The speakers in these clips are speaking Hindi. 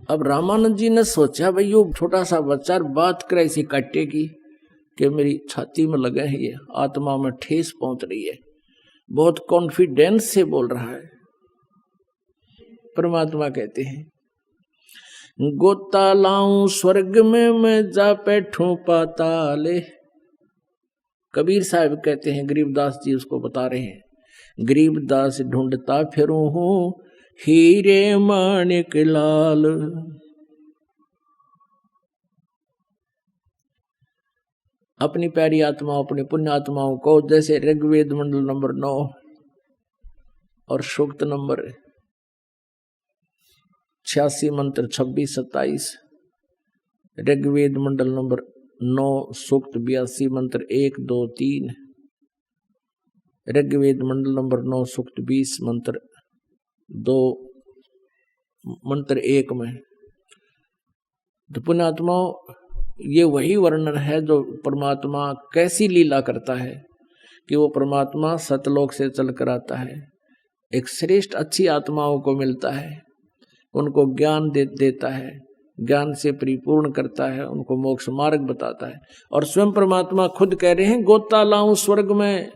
अब रामानंद जी ने सोचा भाई वो छोटा सा बच्चा बात करे इसी काटेगी कि मेरी छाती में लगे हैं, ये आत्मा में ठेस पहुंच रही है, बहुत कॉन्फिडेंस से बोल रहा है। परमात्मा कहते हैं गोता लाऊं स्वर्ग में मैं जा बैठूं पाताले। कबीर साहब कहते हैं, गरीबदास जी उसको बता रहे हैं, गरीबदास ढूंढता फिरूं हूं हीरे माणिक लाल। अपनी प्यारी आत्माओं, अपनी पुण्य आत्माओं को जैसे ऋग्वेद मंडल नंबर 9 और सूक्त नंबर 86 मंत्र 26-27, ऋग्वेद मंडल नंबर 9 सूक्त 82 मंत्र 1, 2, 3, ऋग्वेद मंडल नंबर 9 सूक्त 20 मंत्र 2 मंत्र 1 में। तो पुण्यात्माओं, ये वही वर्णन है जो परमात्मा कैसी लीला करता है कि वो परमात्मा सतलोक से चलकर आता है, एक श्रेष्ठ अच्छी आत्माओं को मिलता है, उनको ज्ञान देता है, ज्ञान से परिपूर्ण करता है, उनको मोक्ष मार्ग बताता है। और स्वयं परमात्मा खुद कह रहे हैं गोता लाऊं स्वर्ग में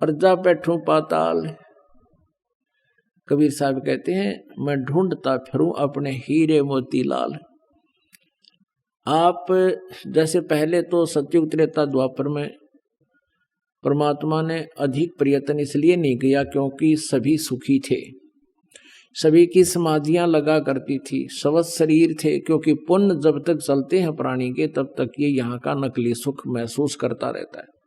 और जा बैठूं पाताल। कबीर साहब कहते हैं मैं ढूंढता फिरूं अपने हीरे मोती लाल। आप जैसे पहले तो सतयुग त्रेता द्वापर में परमात्मा ने अधिक प्रयत्न इसलिए नहीं किया क्योंकि सभी सुखी थे, सभी की समाधियां लगा करती थी, स्वस्थ शरीर थे, क्योंकि पुण्य जब तक चलते हैं प्राणी के तब तक ये यहाँ का नकली सुख महसूस करता रहता है।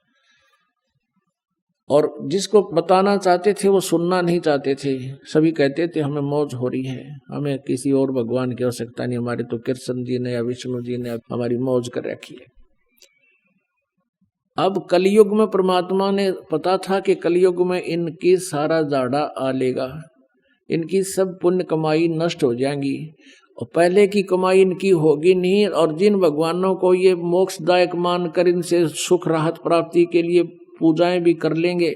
और जिसको बताना चाहते थे वो सुनना नहीं चाहते थे, सभी कहते थे हमें मौज हो रही है, हमें किसी और भगवान की आवश्यकता नहीं, हमारे तो कृष्ण जी ने या विष्णु जी ने हमारी मौज कर रखी है। अब कलयुग में परमात्मा ने पता था कि कलयुग में इनकी सारा जाड़ा आ लेगा, इनकी सब पुण्य कमाई नष्ट हो जाएंगी और पहले की कमाई इनकी होगी नहीं। और जिन भगवानों को ये मोक्षदायक मानकर इनसे सुख राहत प्राप्ति के लिए पूजाएं भी कर लेंगे,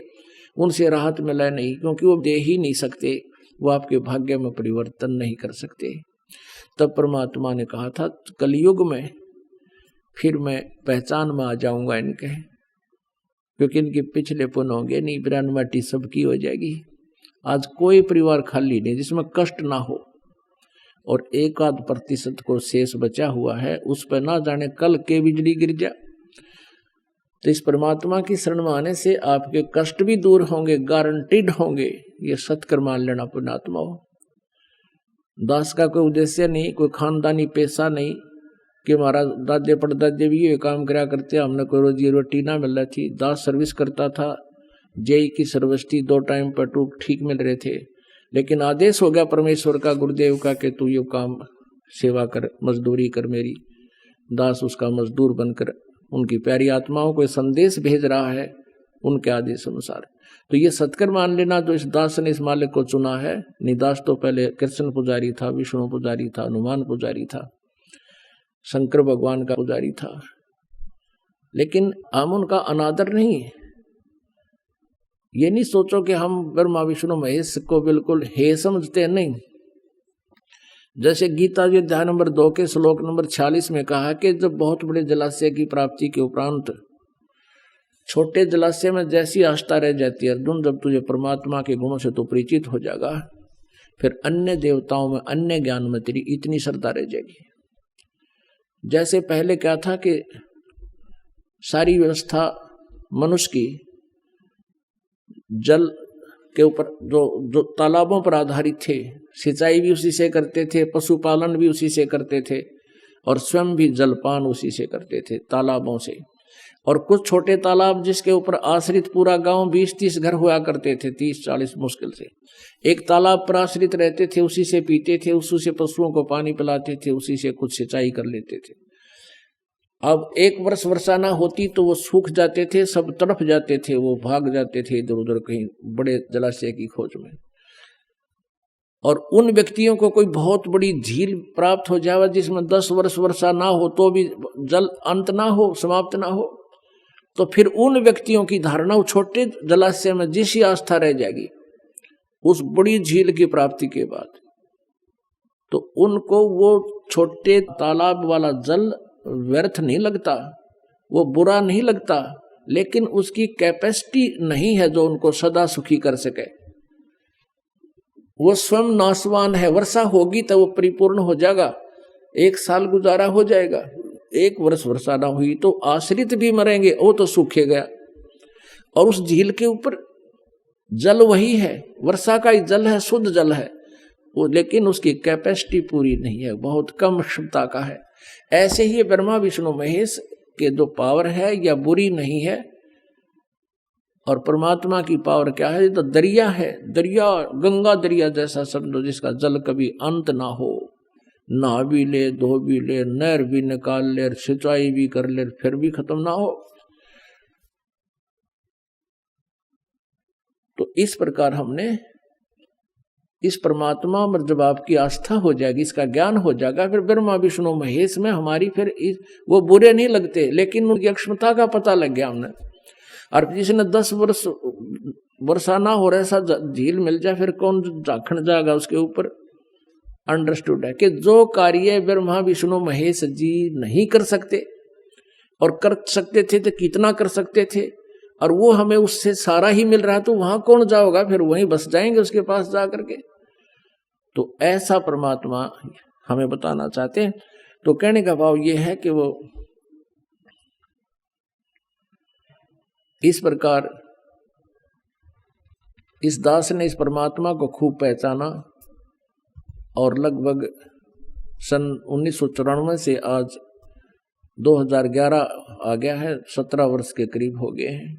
उनसे राहत मिले नहीं, क्योंकि वो दे ही नहीं सकते, वो आपके भाग्य में परिवर्तन नहीं कर सकते। तब परमात्मा ने कहा था कलयुग में फिर मैं पहचान में आ जाऊंगा इनके, क्योंकि इनके पिछले पुण्य होंगे नहीं, बिरान माटी सबकी हो जाएगी। आज कोई परिवार खाली नहीं जिसमें कष्ट ना हो, और 1-8% को शेष बचा हुआ है, उस पर ना जाने कल के बिजली गिर जाए। तो इस परमात्मा की शरण में आने से आपके कष्ट भी दूर होंगे, गारंटीड होंगे। ये सत्कर मान लेना पुण्यात्मा हो। दास का कोई उद्देश्य नहीं, कोई खानदानी पैसा नहीं कि हमारा दादे परदादे भी ये काम करा करते, हमने कोई रोजी रोटी ना मिल रही थी। दास सर्विस करता था, जेई की सर्विस थी, 2 टाइम पर टूक ठीक मिल रहे थे, लेकिन आदेश हो गया परमेश्वर का, गुरुदेव का कि तू ये काम सेवा कर, मजदूरी कर मेरी। दास उसका मजदूर बनकर उनकी प्यारी आत्माओं को संदेश भेज रहा है उनके आदेश अनुसार। तो ये सत्कर मान लेना जो इस दास ने इस मालिक को चुना है। निदास तो पहले कृष्ण पुजारी था, विष्णु पुजारी था, हनुमान पुजारी था, शंकर भगवान का पुजारी था, लेकिन हम उनका अनादर नहीं। ये नहीं सोचो कि हम ब्रह्मा विष्णु महेश को बिल्कुल हे समझते हैं, नहीं। जैसे गीता जी अध्याय नंबर 2 के श्लोक नंबर 46 में कहा कि जब बहुत बड़े जलाशय की प्राप्ति के उपरांत छोटे जलाशय में जैसी आस्था रह जाती है अर्जुन, जब तुझे परमात्मा के गुणों से तो परिचित हो जाएगा, फिर अन्य देवताओं में, अन्य ज्ञान में तेरी इतनी श्रद्धा रह जाएगी। जैसे पहले क्या था कि सारी व्यवस्था मनुष्य की जल के ऊपर जो तालाबों पर आधारित थे, सिंचाई भी उसी से करते थे, पशुपालन भी उसी से करते थे, और स्वयं भी जलपान उसी से करते थे, तालाबों से। और कुछ छोटे तालाब जिसके ऊपर आश्रित पूरा गांव 20-30 घर हुआ करते थे, 30-40 मुश्किल से एक तालाब पर आश्रित रहते थे, उसी से पीते थे, उसी से पशुओं को पानी पिलाते थे, उसी से कुछ सिंचाई कर लेते थे। अब एक वर्ष वर्षा ना होती तो वो सूख जाते थे, सब तड़प जाते थे, वो भाग जाते थे इधर उधर कहीं बड़े जलाशय की खोज में। और उन व्यक्तियों को कोई बहुत बड़ी झील प्राप्त हो जाए जिसमें 10 वर्ष वर्षा ना हो तो भी जल अंत ना हो, समाप्त ना हो, तो फिर उन व्यक्तियों की धारणा उस छोटे जलाशय में जैसी आस्था रह जाएगी उस बड़ी झील की प्राप्ति के बाद। तो उनको वो छोटे तालाब वाला जल व्यर्थ नहीं लगता, वो बुरा नहीं लगता, लेकिन उसकी कैपेसिटी नहीं है जो उनको सदा सुखी कर सके। वो स्वयं नाशवान है। वर्षा होगी तो वो परिपूर्ण हो जाएगा, 1 साल गुजारा हो जाएगा। 1 वर्ष वर्षा ना हुई तो आश्रित भी मरेंगे, वो तो सूखे गया। और उस झील के ऊपर जल वही है, वर्षा का ही जल है, शुद्ध जल है वो, लेकिन उसकी कैपेसिटी पूरी नहीं है, बहुत कम क्षमता का है। ऐसे ही ब्रह्मा विष्णु महेश के जो पावर है या बुरी नहीं है, और परमात्मा की पावर क्या है, तो दरिया है, दरिया गंगा दरिया जैसा समझो, जिसका जल कभी अंत ना हो, नहा भी ले, धो भी ले, नहर भी निकाल ले, सिंचाई भी कर ले, फिर भी खत्म ना हो। तो इस प्रकार हमने इस परमात्मा पर जब आपकी आस्था हो जाएगी, इसका ज्ञान हो जाएगा, फिर ब्रह्मा विष्णु महेश में हमारी फिर वो बुरे नहीं लगते, लेकिन उनकी अक्षमता का पता लग गया हमने। और जिसने 10 वर्ष वर्षा ना हो रहा ऐसा झील मिल जाए, फिर कौन झांकण जाएगा उसके ऊपर। अंडरस्टूड है कि जो कार्य ब्रह्मा विष्णु महेश जी नहीं कर सकते, और कर सकते थे तो कितना कर सकते थे, और वो हमें उससे सारा ही मिल रहा है, तो वहां कौन जाओगा, फिर वहीं बस जाएंगे उसके पास जा करके। तो ऐसा परमात्मा हमें बताना चाहते हैं। तो कहने का भाव ये है कि वो इस प्रकार इस दास ने इस परमात्मा को खूब पहचाना, और लगभग सन 1994 से आज 2011 आ गया है, 17 वर्ष के करीब हो गए हैं।